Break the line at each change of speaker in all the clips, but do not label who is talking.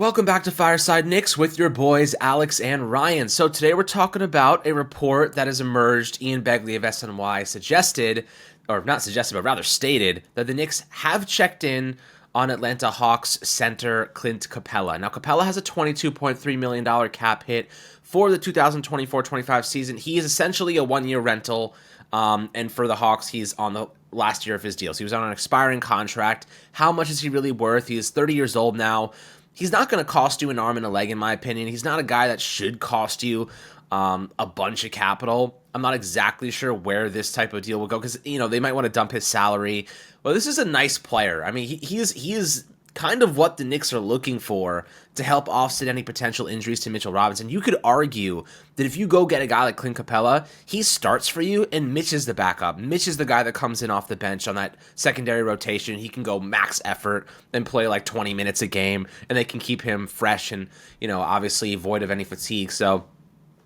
Welcome back to Fireside Knicks with your boys Alex and Ryan. So today we're talking about a report that has emerged. Ian Begley of SNY suggested, or not suggested, but rather stated, that the Knicks have checked in on Atlanta Hawks center Clint Capella. Now Capella has a $22.3 million cap hit for the 2024-25 season. He is essentially a one-year rental, and for the Hawks, he's on the last year of his deal. So he was on an expiring contract. How much is he really worth? He is 30 years old now. He's not going to cost you an arm and a leg, in my opinion. He's not a guy that should cost you a bunch of capital. I'm not exactly sure where this type of deal will go because, they might want to dump his salary. Well, this is a nice player. I mean, he is kind of what the Knicks are looking for to help offset any potential injuries to Mitchell Robinson. You could argue that if you go get a guy like Clint Capella, he starts for you and Mitch is the backup. Mitch is the guy that comes in off the bench on that secondary rotation. He can go max effort and play like 20 minutes a game, and they can keep him fresh and, obviously void of any fatigue. So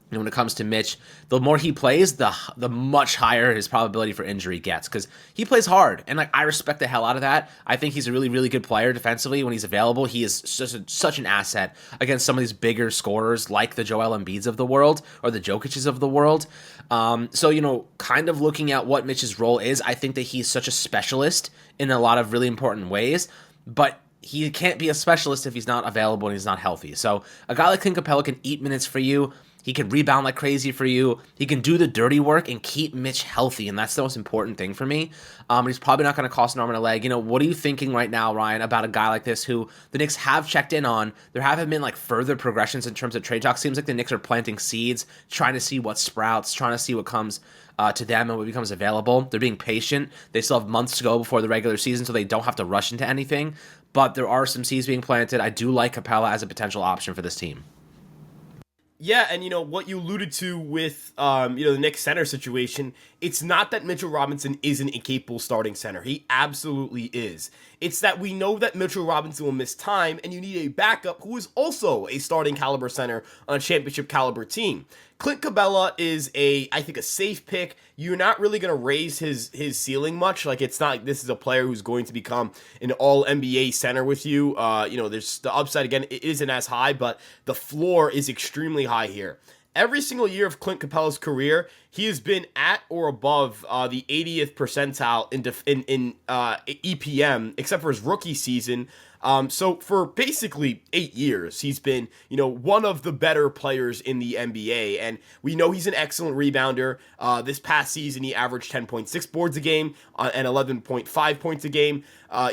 when it comes to Mitch, the more he plays, the much higher his probability for injury gets because he plays hard, and I respect the hell out of that. I think he's a really, really good player defensively when he's available. He is such an asset against some of these bigger scorers like the Joel Embiids of the world or the Jokic's of the world. So kind of looking at what Mitch's role is, I think that he's such a specialist in a lot of really important ways, but he can't be a specialist if he's not available and he's not healthy. So a guy like Clint Capella can eat minutes for you. He can rebound like crazy for you. He can do the dirty work and keep Mitch healthy, and that's the most important thing for me. He's probably not going to cost an arm and a leg. What are you thinking right now, Ryan, about a guy like this who the Knicks have checked in on? There haven't been further progressions in terms of trade talk. Seems like the Knicks are planting seeds, trying to see what sprouts, trying to see what comes to them and what becomes available. They're being patient. They still have months to go before the regular season, so they don't have to rush into anything. But there are some seeds being planted. I do like Capella as a potential option for this team.
Yeah, and what you alluded to with the Knicks center situation, it's not that Mitchell Robinson isn't a capable starting center. He absolutely is. It's that we know that Mitchell Robinson will miss time, and you need a backup who is also a starting caliber center on a championship caliber team. Clint Capella is I think a safe pick. You're not really going to raise his ceiling much. It's not like this is a player who's going to become an all NBA center with you. There's the upside again, it isn't as high, but the floor is extremely high here. Every single year of Clint Capella's career, he has been at or above the 80th percentile in EPM, except for his rookie season. So for basically 8 years, he's been, one of the better players in the NBA, and we know he's an excellent rebounder. This past season, he averaged 10.6 boards a game and 11.5 points a game.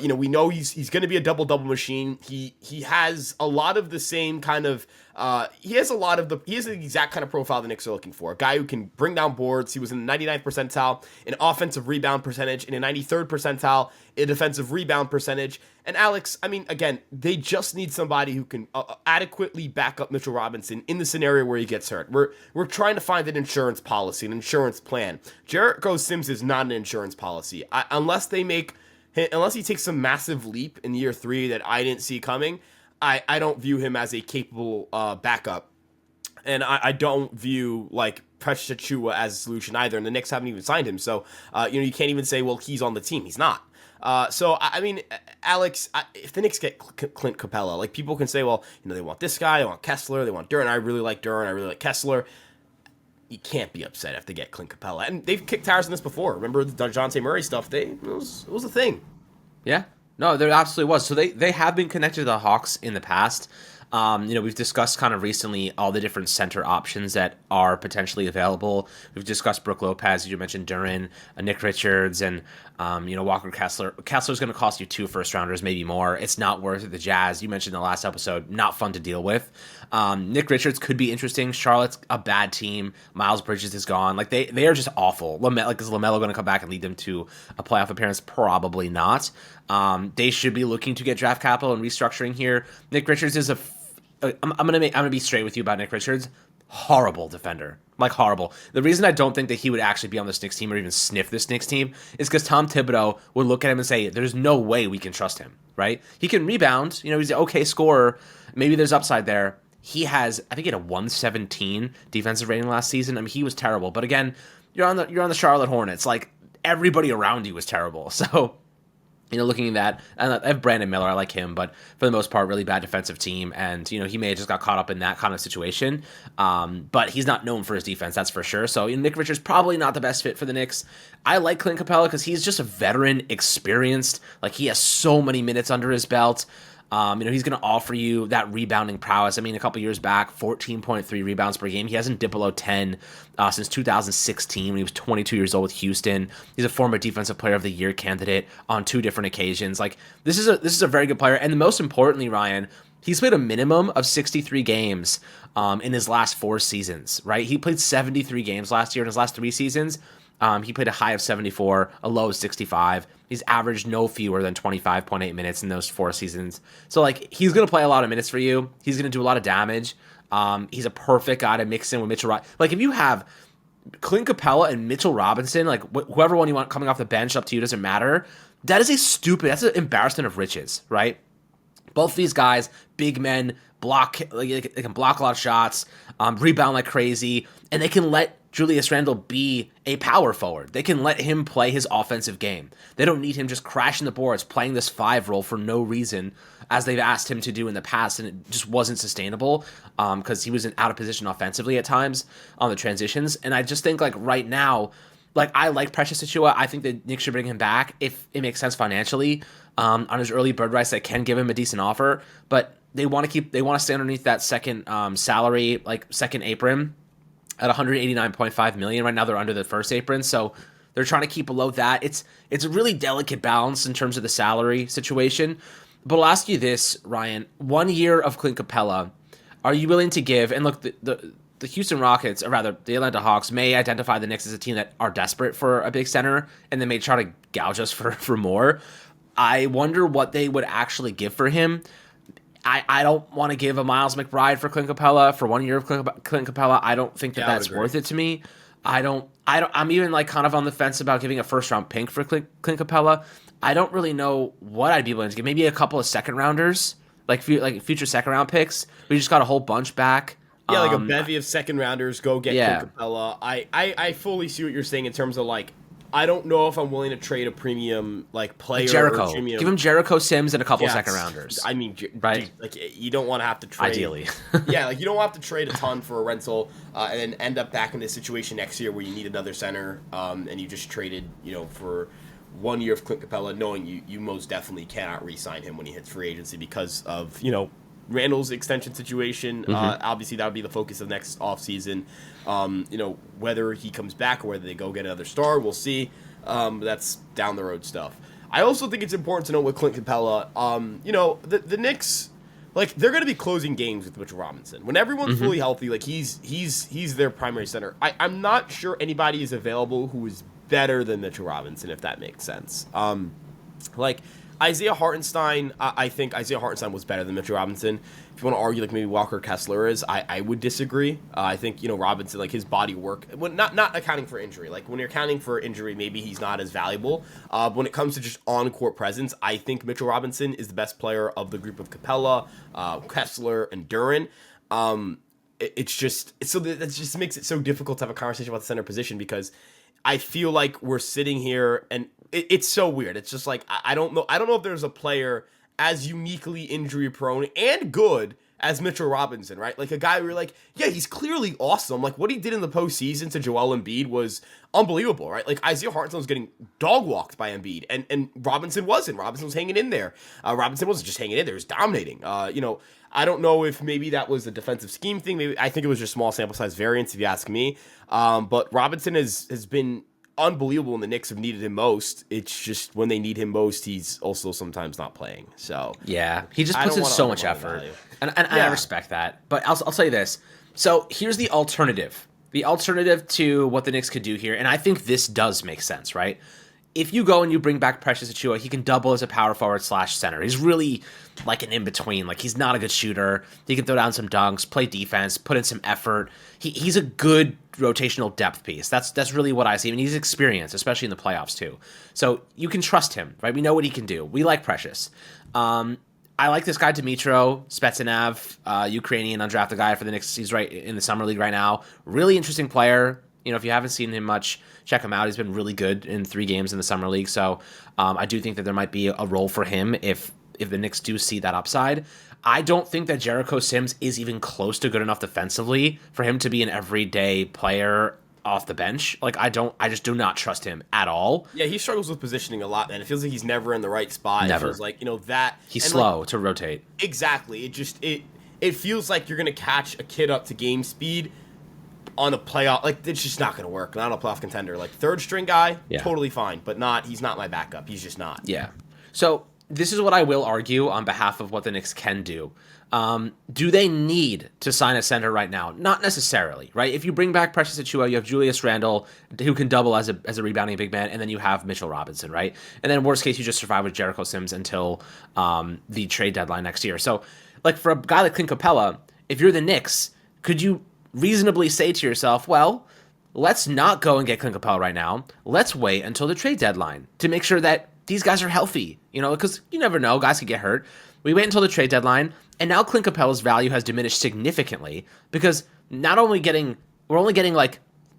We know he's going to be a double-double machine. He has a lot of the same kind of he has the exact kind of profile the Knicks are looking for. A guy who can bring down boards. He was in the 99th percentile in offensive rebound percentage, in a 93rd percentile in defensive rebound percentage. And Alex, again, they just need somebody who can adequately back up Mitchell Robinson in the scenario where he gets hurt. We're trying to find an insurance policy, an insurance plan. Jericho Sims is not an insurance policy. Unless he takes some massive leap in year 3 that I didn't see coming, I don't view him as a capable backup. And I don't view Precious Achiuwa as a solution either. And the Knicks haven't even signed him. So, you can't even say, well, he's on the team. He's not. Alex, if the Knicks get Clint Capella, people can say, well, they want this guy, they want Kessler, they want Duren. I really like Duren. I really like Kessler. You can't be upset if they get Clint Capella. And they've kicked tires on this before. Remember the DeJounte Murray stuff? It was a thing.
Yeah. No, there absolutely was. So they have been connected to the Hawks in the past. We've discussed kind of recently all the different center options that are potentially available. We've discussed Brook Lopez, you mentioned Duren, Nick Richards, and Walker Kessler. Kessler's going to cost you 2 first-rounders, maybe more. It's not worth it. The Jazz, you mentioned in the last episode, not fun to deal with. Nick Richards could be interesting. Charlotte's a bad team. Miles Bridges is gone. They are just awful. Is LaMelo going to come back and lead them to a playoff appearance? Probably not. They should be looking to get draft capital and restructuring here. Nick Richards is I'm gonna be straight with you about Nick Richards. Horrible defender, horrible. The reason I don't think that he would actually be on this Knicks team or even sniff this Knicks team is because Tom Thibodeau would look at him and say, "There's no way we can trust him." Right? He can rebound. He's an okay scorer. Maybe there's upside there. I think he had a 117 defensive rating last season. He was terrible. But again, you're on the Charlotte Hornets. Everybody around you was terrible. So Looking at that, and I have Brandon Miller. I like him, but for the most part, really bad defensive team. And, he may have just got caught up in that kind of situation. But he's not known for his defense, that's for sure. So, Nick Richards probably not the best fit for the Knicks. I like Clint Capella because he's just a veteran, experienced. Like, he has so many minutes under his belt. He's going to offer you that rebounding prowess. I mean, a couple years back, 14.3 rebounds per game. He hasn't dipped below 10 since 2016 when he was 22 years old with Houston. He's a former Defensive Player of the Year candidate on 2 different occasions. Like, this is a very good player. And most importantly, Ryan, he's played a minimum of 63 games in his last 4 seasons, right? He played 73 games last year in his last 3 seasons. He played a high of 74, a low of 65. He's averaged no fewer than 25.8 minutes in those 4 seasons. So, like, he's going to play a lot of minutes for you. He's going to do a lot of damage. He's a perfect guy to mix in with Mitchell Robinson. Like, if you have Clint Capella and Mitchell Robinson, like, whoever one you want coming off the bench, up to you, doesn't matter. That's an embarrassment of riches, right? Both these guys, big men, they can block a lot of shots, rebound like crazy, and they can let Julius Randle be a power forward. They can let him play his offensive game. They don't need him just crashing the boards, playing this 5 role for no reason, as they've asked him to do in the past, and it just wasn't sustainable because he was out of position offensively at times on the transitions. And I just think, like, right now, like, I like Precious Achiuwa. I think that Nick should bring him back if it makes sense financially. On his early bird rights, that can give him a decent offer, but they want to stay underneath that second salary, like second apron, at $189.5 million. Right now they're under the first apron, so they're trying to keep below that. It's a really delicate balance in terms of the salary situation. But I'll ask you this, Ryan: 1 year of Clint Capella, are you willing to give? And look, the Houston Rockets, or rather the Atlanta Hawks, may identify the Knicks as a team that are desperate for a big center, and they may try to gouge us for more. I wonder what they would actually give for him. I don't want to give a Miles McBride for Clint Capella for 1 year of Clint Capella. I don't think that's worth it to me. I'm even like kind of on the fence about giving a first round pick for Clint Capella. I don't really know what I'd be willing to give. Maybe a couple of second rounders, like future second round picks. We just got a whole bunch back.
Yeah, like a bevy of second rounders. Go get Clint Capella. I fully see what you're saying in terms of, like, I don't know if I'm willing to trade a premium, like, player.
Jericho.
Or premium.
Give him Jericho Sims and a couple of second rounders.
I mean,
right?
Like, you don't want to have to trade.
Ideally.
Yeah, like, you don't have to trade a ton for a rental and then end up back in this situation next year where you need another center and you just traded, for 1 year of Clint Capella, knowing you most definitely cannot re-sign him when he hits free agency because of, Randall's extension situation. Obviously, that would be the focus of next offseason. Whether he comes back or whether they go get another star, we'll see. That's down the road stuff. I also think it's important to know with Clint Capella, the Knicks, like, they're going to be closing games with Mitchell Robinson. When everyone's fully healthy, like, he's their primary center. I'm not sure anybody is available who is better than Mitchell Robinson, if that makes sense. Isaiah Hartenstein, I think Isaiah Hartenstein was better than Mitchell Robinson. If you want to argue, like, maybe Walker Kessler is, I would disagree. I think, Robinson, like, his body work, not accounting for injury. Like, when you're accounting for injury, maybe he's not as valuable. But when it comes to just on-court presence, I think Mitchell Robinson is the best player of the group of Capella, Kessler, and Duren. That just makes it so difficult to have a conversation about the center position because I feel like we're sitting here and it's so weird. It's just like, I don't know if there's a player as uniquely injury prone and good as Mitchell Robinson, right? Like, a guy where you're like, yeah, he's clearly awesome. Like, what he did in the postseason to Joel Embiid was unbelievable, right? Like, Isaiah Hartenstein was getting dog walked by Embiid, and Robinson wasn't. Robinson was hanging in there. Robinson wasn't just hanging in there; he was dominating. I don't know if maybe that was a defensive scheme thing. Maybe I think it was just small sample size variance, if you ask me. But Robinson has been unbelievable, and the Knicks have needed him most. It's just when they need him most, he's also sometimes not playing. So
yeah, he just puts in so much effort, and I respect that. But I'll tell you this. So here's the alternative. The alternative to what the Knicks could do here, and I think this does make sense, right? If you go and you bring back Precious Achiuwa, he can double as a power forward / center. He's really like an in-between. Like, he's not a good shooter. He can throw down some dunks, play defense, put in some effort. He's a good rotational depth piece. That's really what I see. I mean, he's experienced, especially in the playoffs too. So you can trust him, right? We know what he can do. We like Precious. I like this guy, Dmitro Spetsenav, Ukrainian undrafted guy for the Knicks. He's right in the summer league right now. Really interesting player. If you haven't seen him much, check him out. He's been really good in 3 games in the summer league. So I do think that there might be a role for him if the Knicks do see that upside. I don't think that Jericho Sims is even close to good enough defensively for him to be an everyday player off the bench. I just do not trust him at all.
Yeah, he struggles with positioning a lot, man. It feels like he's never in the right spot.
Never.
It feels like, that.
He's slow to rotate.
Exactly. It feels like you're going to catch a kid up to game speed on a playoff. It's just not going to work. Not a playoff contender. Third string guy, totally fine. But he's not my backup. He's just not.
Yeah. So this is what I will argue on behalf of what the Knicks can do. Do they need to sign a center right now? Not necessarily, right? If you bring back Precious Achiuwa, you have Julius Randle, who can double as a rebounding big man, and then you have Mitchell Robinson, right? And then worst case, you just survive with Jericho Sims until the trade deadline next year. So, for a guy like Clint Capella, if you're the Knicks, could you reasonably say to yourself, well, let's not go and get Clint Capella right now. Let's wait until the trade deadline to make sure that these guys are healthy, because you never know, guys could get hurt. We wait until the trade deadline, and now Clint Capella's value has diminished significantly because we're only getting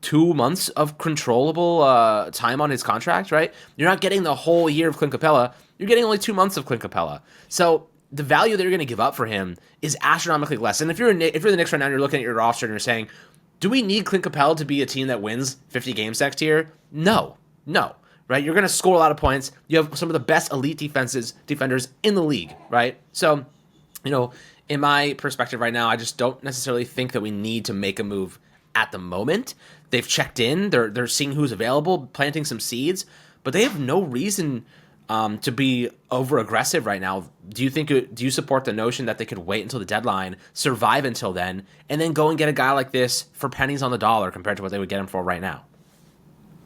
2 months of controllable time on his contract, right? You're not getting the whole year of Clint Capella. You're getting only 2 months of Clint Capella. So the value that you're going to give up for him is astronomically less. And if you're the Knicks right now and you're looking at your roster and you're saying, do we need Clint Capella to be a team that wins 50 games next year? No. Right? You're going to score a lot of points. You have some of the best elite defenders in the league, right? So, in my perspective right now, I just don't necessarily think that we need to make a move at the moment. They've checked in. They're seeing who's available, planting some seeds, but they have no reason to be over aggressive right now. Do you support the notion that they could wait until the deadline, survive until then, and then go and get a guy like this for pennies on the dollar compared to what they would get him for right now?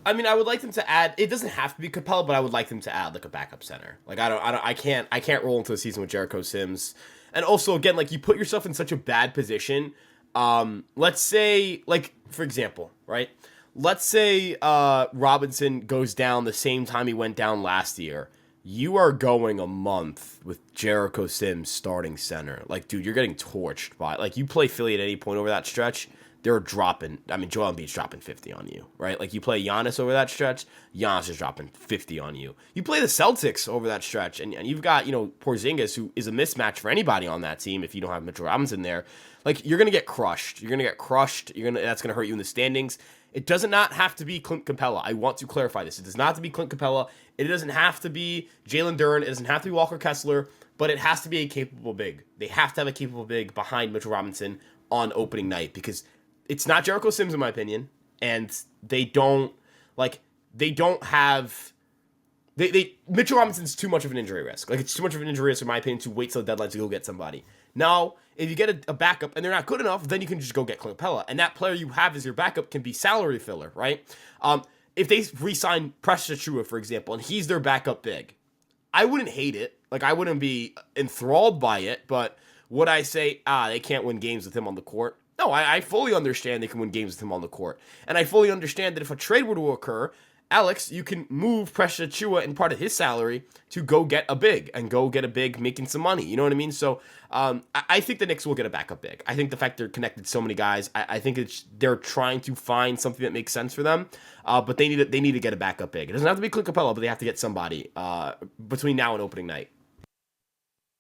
I mean, I would like them to add. It doesn't have to be Capella, but I would like them to add a backup center. I can't roll into the season with Jericho Sims. And also, again, you put yourself in such a bad position. Let's say, for example, right? Let's say Robinson goes down the same time he went down last year. You are going a month with Jericho Sims starting center. Dude, you're getting torched by. You play Philly at any point over that stretch, they're dropping. I mean, Joel Embiid's dropping 50 on you, right? You play Giannis over that stretch, Giannis is dropping 50 on you. You play the Celtics over that stretch, and you've got, Porzingis, who is a mismatch for anybody on that team if you don't have Mitchell Robinson there. You're going to get crushed. That's going to hurt you in the standings. It does not have to be Clint Capella. I want to clarify this. It does not have to be Clint Capella. It doesn't have to be Jalen Duren. It doesn't have to be Walker Kessler, but it has to be a capable big. They have to have a capable big behind Mitchell Robinson on opening night because it's not Jericho Sims, in my opinion, and Mitchell Robinson's too much of an injury risk. It's too much of an injury risk, in my opinion, to wait till the deadline to go get somebody. Now, if you get a backup and they're not good enough, then you can just go get Clint Capella, and that player you have as your backup can be salary filler, right? If they re-sign Precious Achiuwa, for example, and he's their backup big, I wouldn't hate it. I wouldn't be enthralled by it, but would I say, they can't win games with him on the court? No, I fully understand they can win games with him on the court. And I fully understand that if a trade were to occur, Alex, you can move Precious Achiuwa in part of his salary to go get a big and go get a big making some money. You know what I mean? So I think the Knicks will get a backup big. I think the fact they're connected so many guys, I think they're trying to find something that makes sense for them. But they need to get a backup big. It doesn't have to be Clint Capella, but they have to get somebody between now and opening night.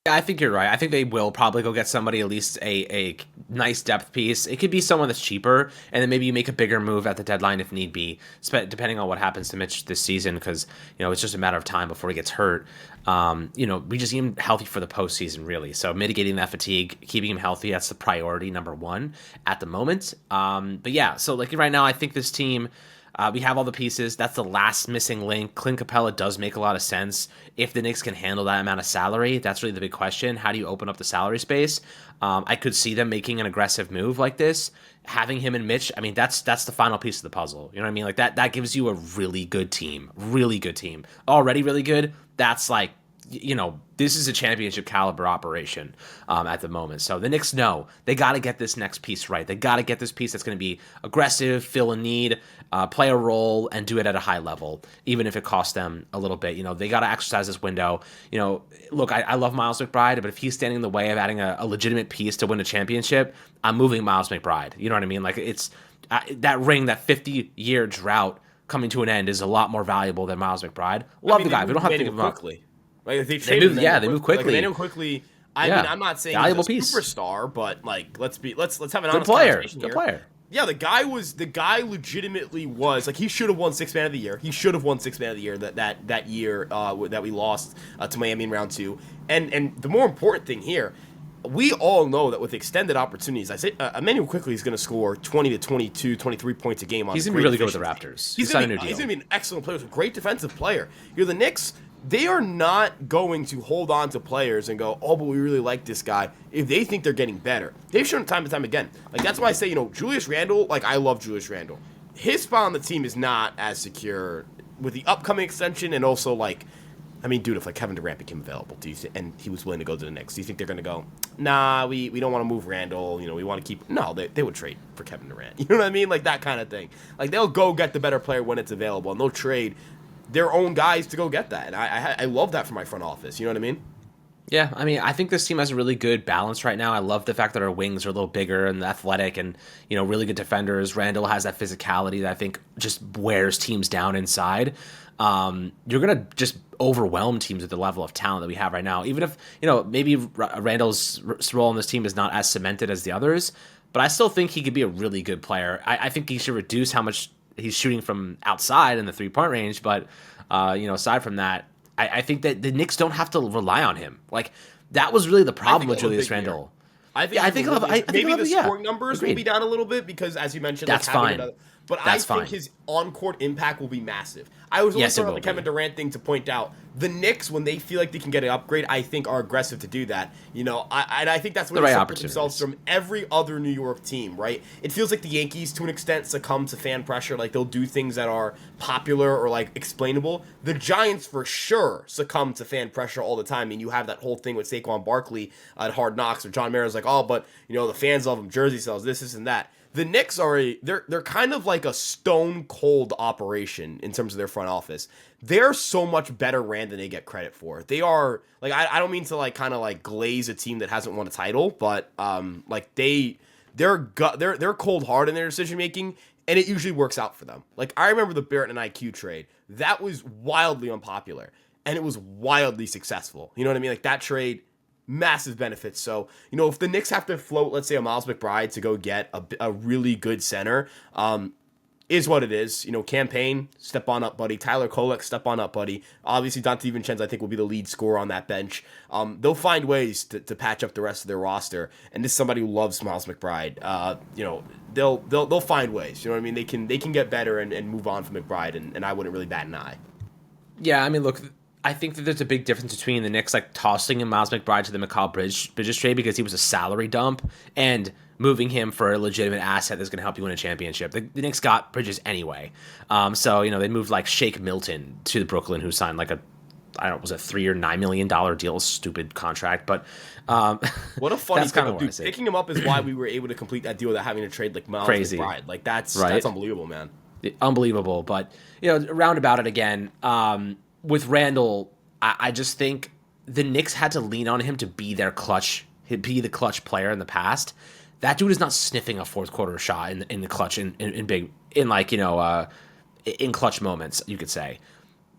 Yeah, I think you're right. I think they will probably go get somebody, at least a nice depth piece. It could be someone that's cheaper, and then maybe you make a bigger move at the deadline if need be, depending on what happens to Mitch this season, because it's just a matter of time before he gets hurt. We just need him healthy for the postseason, really. So mitigating that fatigue, keeping him healthy, that's the priority number one at the moment. But yeah, so right now, I think this team. We have all the pieces. That's the last missing link. Clint Capella does make a lot of sense. If the Knicks can handle that amount of salary, that's really the big question. How do you open up the salary space? I could see them making an aggressive move like this. Having him and Mitch, I mean, that's the final piece of the puzzle. You know what I mean? That gives you a really good team. Really good team. Already really good. That's this is a championship caliber operation at the moment. So the Knicks know they got to get this next piece right. They got to get this piece that's going to be aggressive, fill a need, play a role, and do it at a high level, even if it costs them a little bit. They got to exercise this window. Look, I love Miles McBride, but if he's standing in the way of adding a legitimate piece to win a championship, I'm moving Miles McBride. You know what I mean? that ring, that 50-year drought coming to an end is a lot more valuable than Miles McBride. Love the guy. We don't have to give him up.
Quickly. Like they
They
traded
moved, yeah, they moved quickly.
Like Emmanuel quickly. I
Yeah.
mean, I'm not saying
Valuable
he's a
piece.
superstar, but like let's have an
Good
honest
player.
conversation
Good
here.
player.
Yeah, the guy legitimately was like he should have won Sixth Man of the Year. He should have won Sixth Man of the Year that year that we lost to Miami in round 2. And the more important thing here, we all know that with extended opportunities, I say Emmanuel quickly is going to score 20 to 22, 23 points a game.
He's going to be really good with the Raptors.
He's going to be an excellent player. He's a great defensive player. You're the Knicks. They are not going to hold on to players and go, oh, but we really like this guy if they think they're getting better. They've shown time and time again. Like, that's why I say, Julius Randle, like, I love Julius Randle. His spot on the team is not as secure with the upcoming extension and also, like, I mean, dude, if, like, Kevin Durant became available, and he was willing to go to the Knicks, do you think they're going to go, nah, we don't want to move Randle, we want to keep... No, they would trade for Kevin Durant. You know what I mean? Like, that kind of thing. Like, they'll go get the better player when it's available, and they'll trade their own guys to go get that. And I love that for my front office. You know what I mean?
Yeah, I mean, I think this team has a really good balance right now. I love the fact that our wings are a little bigger and athletic and, really good defenders. Randall has that physicality that I think just wears teams down inside. You're going to just overwhelm teams with the level of talent that we have right now. Even if, maybe Randall's role on this team is not as cemented as the others, but I still think he could be a really good player. I think he should reduce how much he's shooting from outside in the 3-point range, but aside from that, I think that the Knicks don't have to rely on him. Like, that was really the problem with Julius Randle.
I think maybe the scoring numbers will be down a little bit because, as you mentioned,
that's fine.
But I think his on-court impact will be massive. I was only talking about the Kevin Durant thing to point out the Knicks, when they feel like they can get an upgrade, I think are aggressive to do that. I think that's where they separate themselves from every other New York team, right? It feels like the Yankees, to an extent, succumb to fan pressure. Like, they'll do things that are popular or, like, explainable. The Giants, for sure, succumb to fan pressure all the time. I mean, you have that whole thing with Saquon Barkley at Hard Knocks, where John Mara's like, oh, but, the fans love him, jersey sales, this, and that. The Knicks are they're kind of like a stone cold operation in terms of their front office. They're so much better ran than they get credit for. They are like I don't mean to like kind of like glaze a team that hasn't won a title, but like they're cold hard in their decision making, and it usually works out for them. Like, I remember the Barrett and IQ trade. That was wildly unpopular, and it was wildly successful. You know what I mean? Like, that trade, massive benefits. So, if the Knicks have to float, let's say, a Miles McBride to go get a really good center, is what it is. Campaign, step on up, buddy. Tyler Kolek, step on up, buddy. Obviously, Dante DiVincenzo, I think, will be the lead scorer on that bench. They'll find ways to patch up the rest of their roster. And this is somebody who loves Miles McBride. They'll find ways. You know what I mean? They can get better and move on from McBride, and I wouldn't really bat an eye.
Yeah, I mean, look, I think that there's a big difference between the Knicks like tossing in Miles McBride to the Mikal Bridges trade because he was a salary dump and moving him for a legitimate asset that's going to help you win a championship. The Knicks got Bridges anyway. So, they moved like Shake Milton to the Brooklyn, who signed like was a 3 or $9 million deal, stupid contract. But
what a funny thing, dude. Picking him up is why we were able to complete that deal without having to trade like Miles McBride. Like, that's unbelievable, man.
Unbelievable. But, roundabout it again, with Randall, I just think the Knicks had to lean on him to be their clutch, be the clutch player in the past. That dude is not sniffing a fourth quarter shot in the clutch in clutch moments, you could say.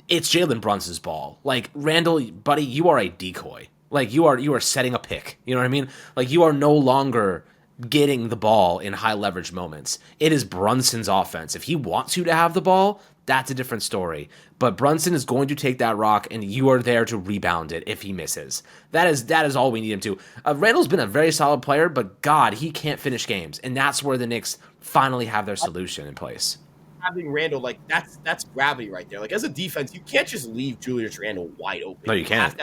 It's Jalen Brunson's ball. Like, Randall, buddy, you are a decoy. Like, you are setting a pick. You know what I mean? Like, you are no longer getting the ball in high leverage moments. It is Brunson's offense. If he wants you to have the ball, that's a different story. But Brunson is going to take that rock, and you are there to rebound it if he misses. That is all we need him to. Randall's been a very solid player, but God, he can't finish games, and that's where the Knicks finally have their solution in place.
Having Randall, like, that's gravity right there. Like, as a defense, you can't just leave Julius Randle wide open.
No, you can't.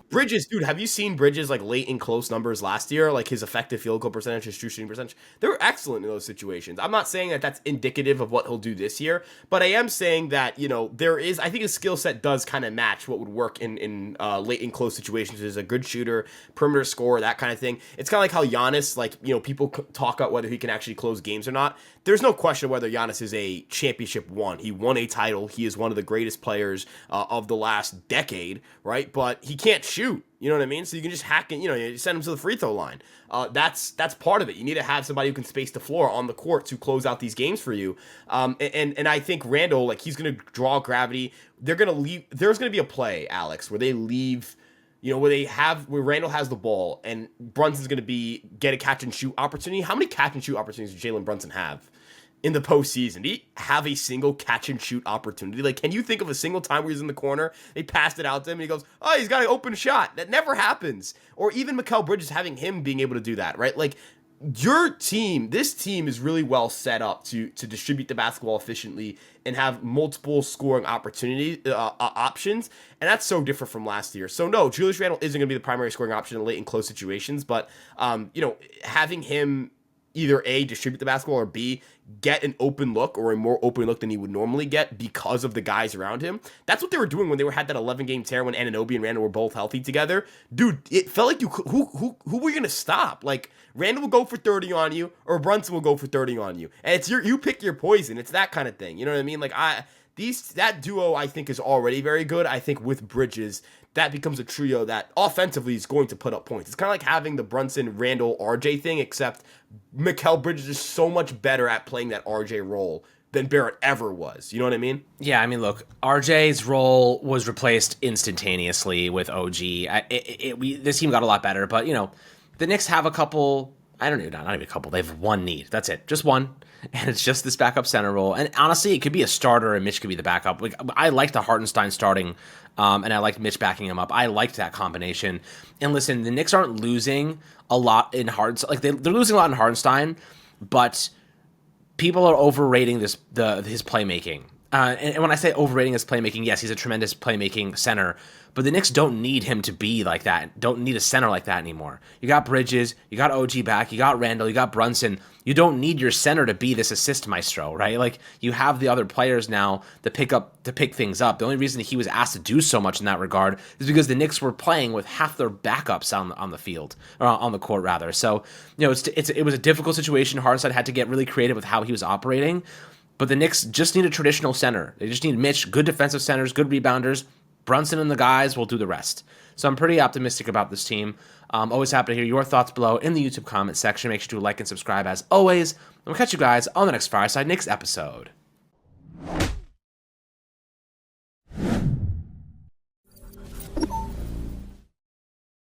Bridges, dude, have you seen Bridges like late in close numbers last year? Like, his effective field goal percentage, his true shooting percentage, they were excellent in those situations. I'm not saying that that's indicative of what he'll do this year, but I am saying that, I think his skill set does kind of match what would work in late in close situations. He's a good shooter, perimeter scorer, that kind of thing. It's kind of like how Giannis, like, people talk about whether he can actually close games or not. There's no question whether Giannis is a championship one. He won a title. He is one of the greatest players of the last decade, right? But he can't shoot. shoot. You know what I mean? So you can just hack it, you send him to the free throw line. That's part of it. You need to have somebody who can space the floor on the court to close out these games for you. And I think Randall, like, he's going to draw gravity. They're going to leave. There's going to be a play, Alex, where they leave, where Randall has the ball and Brunson's going to get a catch and shoot opportunity. How many catch and shoot opportunities does Jalen Brunson have in the postseason? Did he have a single catch and shoot opportunity? Like, can you think of a single time where he's in the corner, they passed it out to him, and he goes, oh, he's got an open shot? That never happens. Or even Mikal Bridges having him being able to do that, right? Like, this team is really well set up to distribute the basketball efficiently and have multiple scoring options, and that's so different from last year. So no, Julius Randle isn't going to be the primary scoring option in late and close situations, but having him either A, distribute the basketball, or B, get an open look or a more open look than he would normally get because of the guys around him. That's what they were doing when they had that 11-game tear when Anunoby and Randall were both healthy together. Dude, it felt like who were you going to stop? Like, Randall will go for 30 on you, or Brunson will go for 30 on you. And it's you pick your poison. It's that kind of thing. You know what I mean? Like, that duo, I think, is already very good. I think with Bridges, that becomes a trio that offensively is going to put up points. It's kind of like having the Brunson, Randall, RJ thing, except Mikal Bridges is so much better at playing that RJ role than Barrett ever was. You know what I mean?
Yeah, I mean, look, RJ's role was replaced instantaneously with OG. This team got a lot better, but, the Knicks have a couple, not even a couple, they have one need. That's it, just one. And it's just this backup center role. And honestly, it could be a starter and Mitch could be the backup. Like, I liked the Hartenstein starting, and I liked Mitch backing him up. I liked that combination. And listen, the Knicks aren't losing a lot in Hartenstein. Like, they're losing a lot in Hartenstein, but people are overrating his playmaking. And when I say overrating his playmaking, yes, he's a tremendous playmaking center, but the Knicks don't need him to be like that. Don't need a center like that anymore. You got Bridges, you got OG back, you got Randall, you got Brunson. You don't need your center to be this assist maestro, right? Like, you have the other players now to pick things up. The only reason he was asked to do so much in that regard is because the Knicks were playing with half their backups on the field, or on the court rather. So, it was a difficult situation. Hartenstein had to get really creative with how he was operating. But the Knicks just need a traditional center. They just need Mitch, good defensive centers, good rebounders. Brunson and the guys will do the rest. So I'm pretty optimistic about this team. Always happy to hear your thoughts below in the YouTube comment section. Make sure to like and subscribe as always. And we'll catch you guys on the next Fireside Knicks episode.